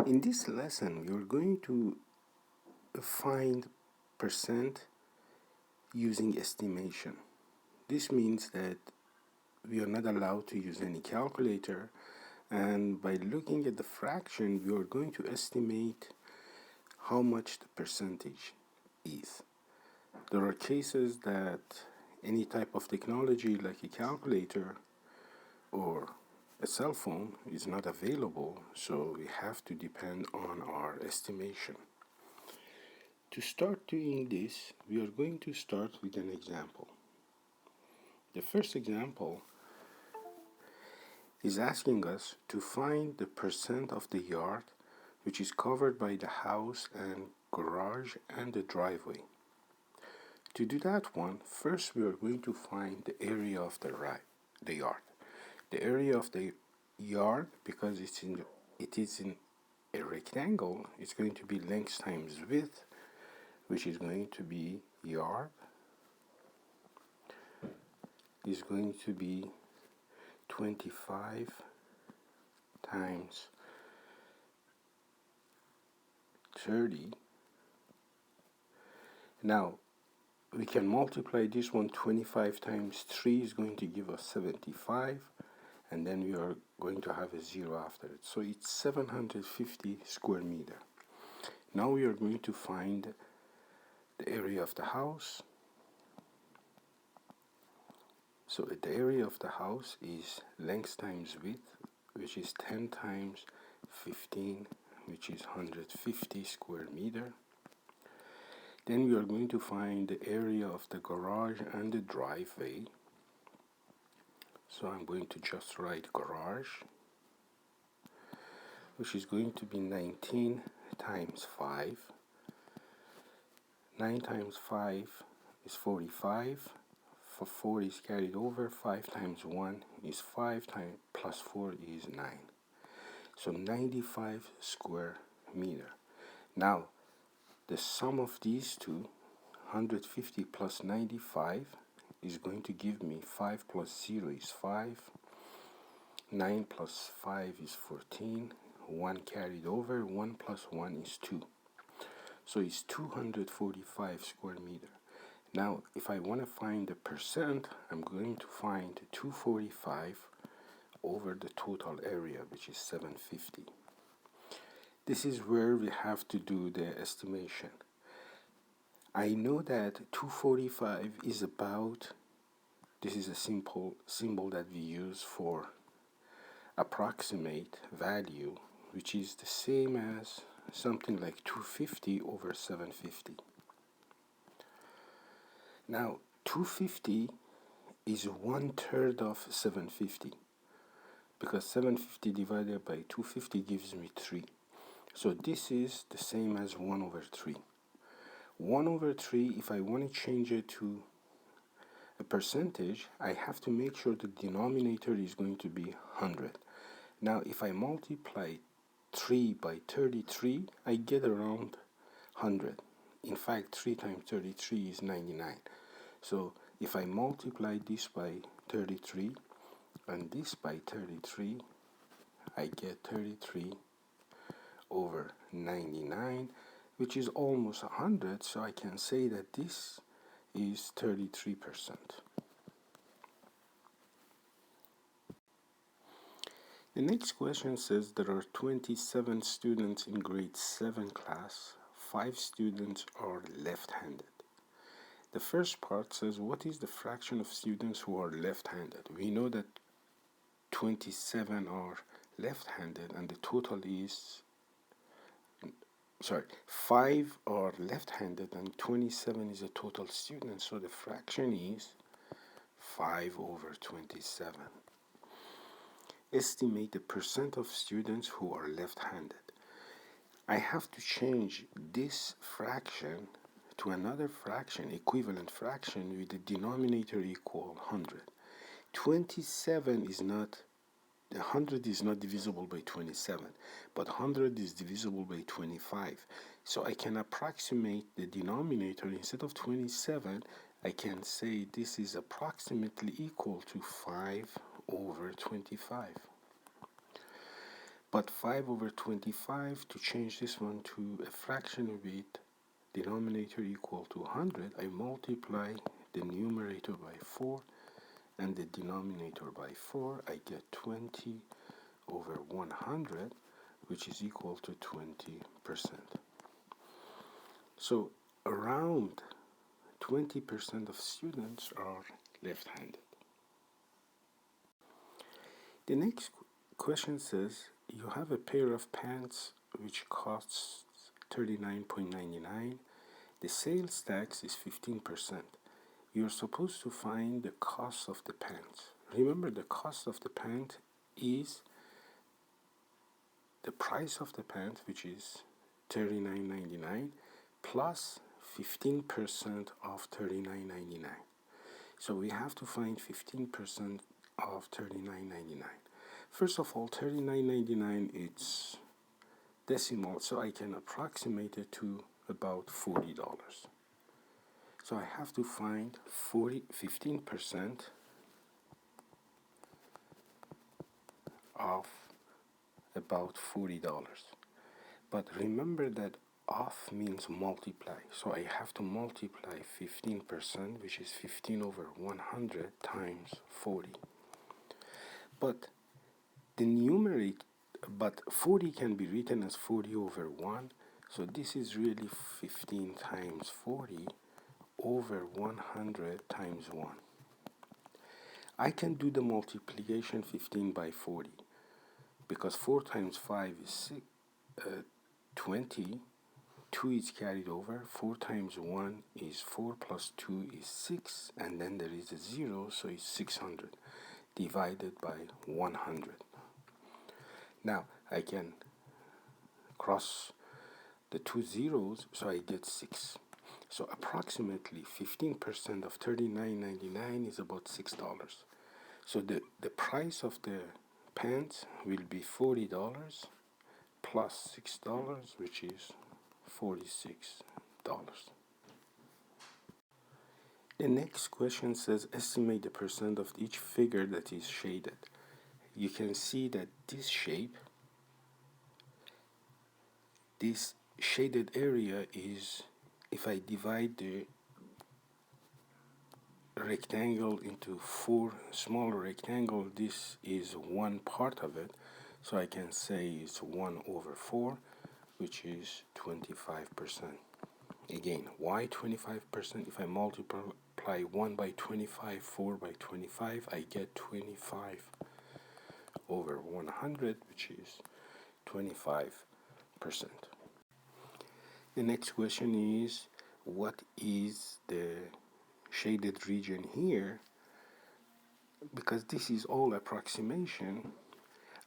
In this lesson, we are going to find percent using estimation. This means that we are not allowed to use any calculator, and by looking at the fraction, we are going to estimate how much the percentage is. There are cases that any type of technology like a calculator or a cell phone is not available, so we have to depend on our estimation. To start doing this, we are going to start with an example. The first example is asking us to find the percent of the yard which is covered by the house and garage and the driveway. To do that one, first we are going to find the area of the yard. The area of the yard, because it is in a rectangle, it's going to be length times width, which is going to be yard is going to be 25 times 30. Now we can multiply this one. 25 times 3 is going to give us 75, and then we are going to have a 0 after it. So it's 750 square meter. Now we are going to find the area of the house. So the area of the house is length times width, which is 10 times 15, which is 150 square meter. Then we are going to find the area of the garage and the driveway. So I'm going to just write garage, which is going to be 19 times 5. 9 times 5 is 45. For 4 is carried over. 5 times 1 is 5, plus 4 is 9. So 95 square meter. Now, the sum of these two, 150 plus 95, is going to give me 5 plus 0 is 5. 9 plus 5 is 14. 1 carried over. 1 plus 1 is 2. So it's 245 square meter. Now, if I want to find the percent, I'm going to find 245 over the total area, which is 750. This is where we have to do the estimation. I know that 245 is about, this is a simple symbol that we use for approximate value, which is the same as something like 250 over 750. Now, 250 is 1/3 of 750, because 750 divided by 250 gives me 3. So this is the same as 1/3. 1/3, if I want to change it to a percentage, I have to make sure the denominator is going to be 100. Now, if I multiply 3 by 33, I get around 100. In fact, 3 times 33 is 99. So if I multiply this by 33 and this by 33, I get 33 over 99, which is almost 100. So I can say that this is 33%. The next question says there are 27 students in grade 7 class. 5 students are left-handed. The first part says, what is the fraction of students who are left-handed? We know that 27 are left-handed and the total is, 5 are left-handed and 27 is a total student. So the fraction is 5 over 27. Estimate the percent of students who are left-handed. I have to change this fraction to another fraction, equivalent fraction, with the denominator equal 100. 27 is not, 100 is not divisible by 27, but 100 is divisible by 25. So I can approximate the denominator. Instead of 27, I can say this is approximately equal to 5 over 25. But 5 over 25, to change this one to a fraction with denominator equal to 100, I multiply the numerator by 4 and the denominator by 4. I get 20 over 100, which is equal to 20%. So around 20% of students are left-handed. The next question says, you have a pair of pants which costs $39.99. The sales tax is 15%. You're supposed to find the cost of the pants. Remember, the cost of the pant is the price of the pant, which is $39.99, plus 15% of $39.99. So we have to find 15% of $39.99. First of all, $39.99 it's decimal, so I can approximate it to about $40. So I have to find 15% of about $40. But remember that off means multiply. So I have to multiply 15%, which is 15 over 100 times 40. But the numerator, but 40 can be written as 40 over 1. So this is really 15 times 40 over 100 times 1. I can do the multiplication 15 by 40 because 4 times 5 is 20. 2 is carried over. 4 times 1 is 4 plus 2 is 6, and then there is a 0, so it's 600 divided by 100. Now I can cross the two zeros, so I get 6. So approximately 15% of $39.99 is about $6. So the price of the pants will be $40 plus $6, which is $46. The next question says, estimate the percent of each figure that is shaded. You can see that this shape, this shaded area is, if I divide the rectangle into 4 smaller rectangles, this is one part of it. So I can say it's 1 over 4, which is 25%. Again, why 25%? If I multiply 1 by 25, 4 by 25, I get 25 over 100, which is 25%. The next question is, what is the shaded region here? Because this is all approximation,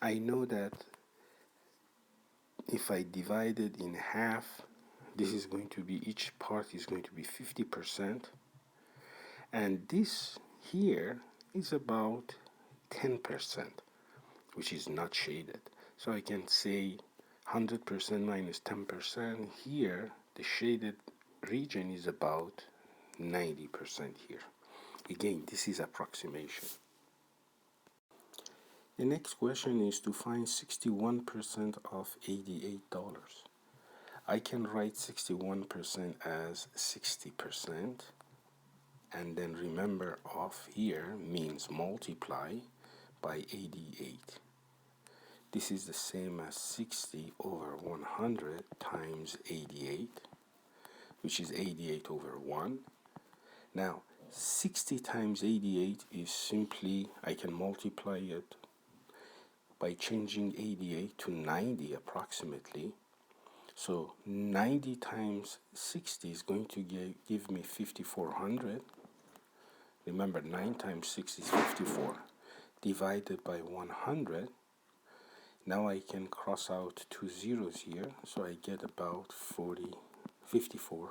I know that if I divide it in half, this is going to be, each part is going to be 50%, and this here is about 10%, which is not shaded. So I can say 100% minus 10%. Here the shaded region is about 90% here. Again, this is approximation. The next question is to find 61% of $88. I can write 61% as 60%, and then remember off here means multiply by 88. This is the same as 60 over 100 times 88, which is 88 over 1. Now, 60 times 88 is simply, I can multiply it by changing 88 to 90 approximately. So 90 times 60 is going to give me 5,400. Remember, 9 times 6 is 54, divided by 100. Now I can cross out 2 zeros here, so I get about 54%.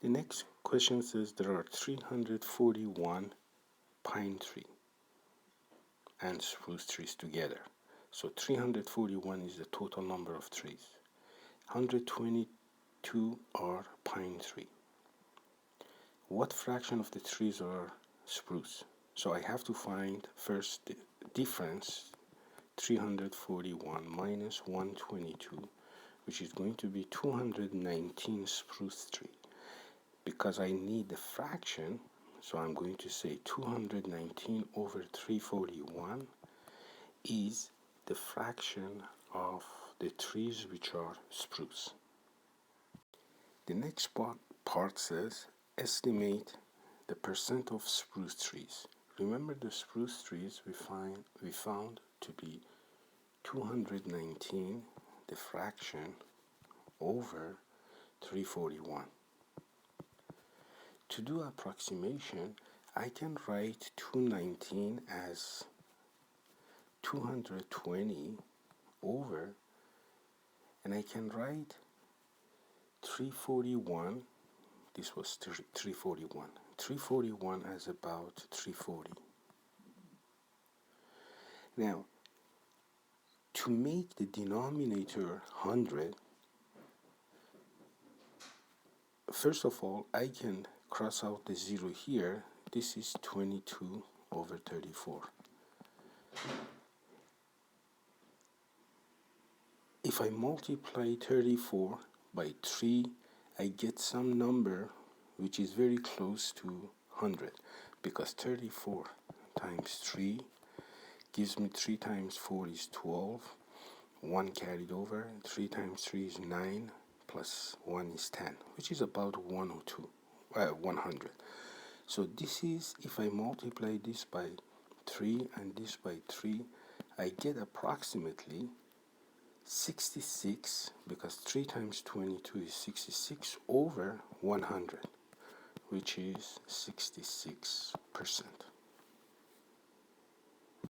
The next question says there are 341 pine tree and spruce trees together. So 341 is the total number of trees. 122 are pine tree. What fraction of the trees are spruce? So I have to find first the difference, 341 minus 122, which is going to be 219 spruce tree. Because I need the fraction, so I'm going to say 219 over 341 is the fraction of the trees which are spruce. The next part says estimate the percent of spruce trees. Remember the spruce trees we found to be 219, the fraction, over 341. To do approximation, I can write 219 as 220 over, and I can write 341, this was 341 as about 340. Now, to make the denominator 100, first of all, I can cross out the 0 here. This is 22 over 34. If I multiply 34 by 3, I get some number which is very close to 100, because 34 times 3 gives me 3 times 4 is 12, 1 carried over, 3 times 3 is 9, plus 1 is 10, which is about 100. So this is, if I multiply this by 3 and this by 3, I get approximately 66, because 3 times 22 is 66 over 100, which is 66%.